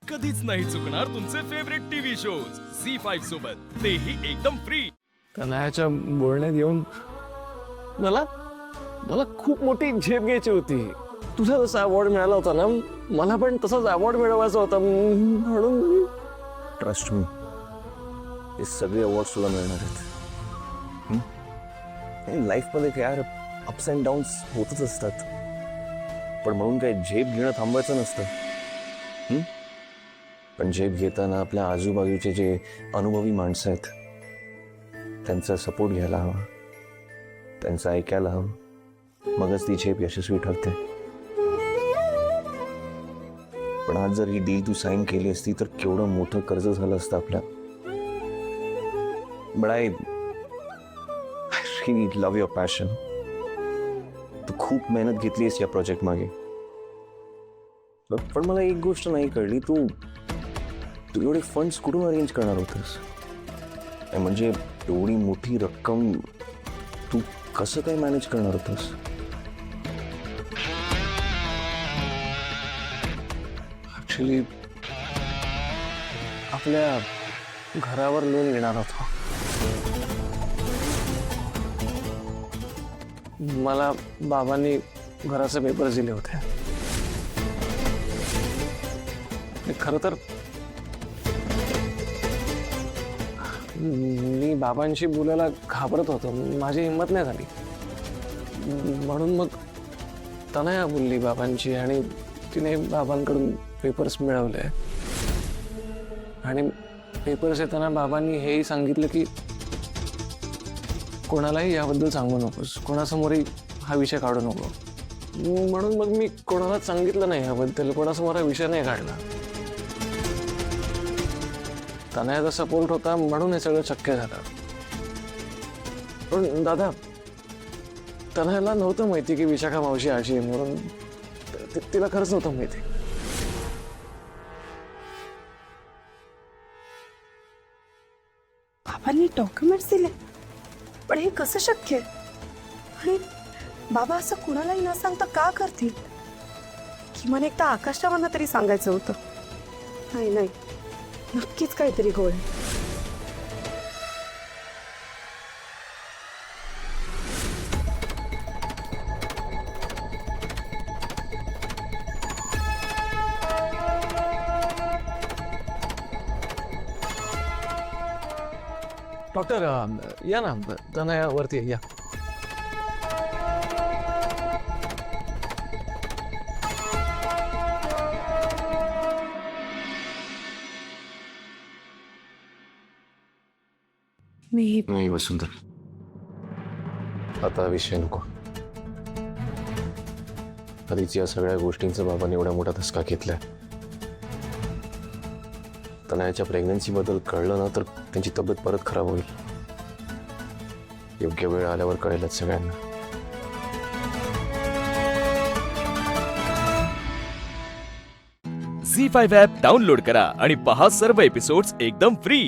कधीच नाही चुकणार तुमचे फेवरेट टीव्ही शोज झी5 सोबत, तेही एकदम फ्री. तनयाच्या बोलण्यात येऊन मला मला खूप मोठी झेप घ्यायची होती. तुझा जसा अवॉर्ड मिळाला होता ना, मला पण तसाच अवॉर्ड मिळवायचा होता. म्हणून ट्रस्ट मी, हे सगळे अवॉर्ड तुला मिळणार आहेत. लाईफमध्ये काय यार, अप्स अँड डाऊन्स होतच असतात, पण म्हणून काय झेप घेणं थांबायचं नसतं. पण झेप घेताना आपल्या आजूबाजूचे जे अनुभवी माणसं आहेत त्यांचा सपोर्ट घ्यायला हवा, त्यांचं ऐकायला हवं, मगच ती झेप यशस्वी ठरते. पण आज जर ही डील तू साईन केली असती तर केवढं मोठं कर्ज झालं असतं आपल्या. But I really love your passion. तू खूप मेहनत घेतलीस या प्रोजेक्ट मागे. पण मला एक गोष्ट नाही कळली, तू एवढे फंड्स कुठून अरेंज करणार होतस? म्हणजे एवढी मोठी रक्कम तू कसं काय मॅनेज करणार होतस? ऍक्च्युली आपल्या घरावर लोन घेणार होतो. मला बाबांनी घराचे पेपर्स दिले होते. खरं तर मी बाबांशी बोलायला घाबरत होतो, माझी हिंमत नाही झाली. म्हणून मग तनया बोलली बाबांची आणि तिने बाबांकडून पेपर्स मिळवले. आणि पेपर्स येताना बाबांनी हेही सांगितलं की कोणालाही याबद्दल सांगू नकोस, कोणासमोरही हा विषय काढू नको. म्हणून मग मी कोणालाच सांगितलं नाही याबद्दल, कोणासमोर हा विषय नाही काढला. तनयाचा सपोर्ट होता म्हणून हे सगळं शक्य झालं. पण दादा, तनयाला नव्हतं माहिती की विशाखा मावशी अशी आहे म्हणून. तिला खरंच नव्हतं माहिती. बाबांनी डॉक्युमेंट्स दिले, पण हे कसं शक्य आहे? आणि बाबा असं कुणालाही न सांगता का करतील? किमान एकदा आकाशरावांना तरी सांगायचं होतं. नाही नाही, नक्कीच काहीतरी घोळ आहे. डॉक्टर या ना, तनया वरती या. नाही वसुंधर, आता विषय नको. आधीच या सगळ्या गोष्टींचा बाबाने एवढा मोठा धसका घेतलाय. तनयाच्या प्रेग्नन्सी बद्दल कळलं ना तर त्यांची तब्येत परत खराब होईल. योग्य वेळ आल्यावर कळेलच सगळ्यांना. झी5 ॲप डाउनलोड करा आणि पहा सर्व एपिसोड्स एकदम फ्री.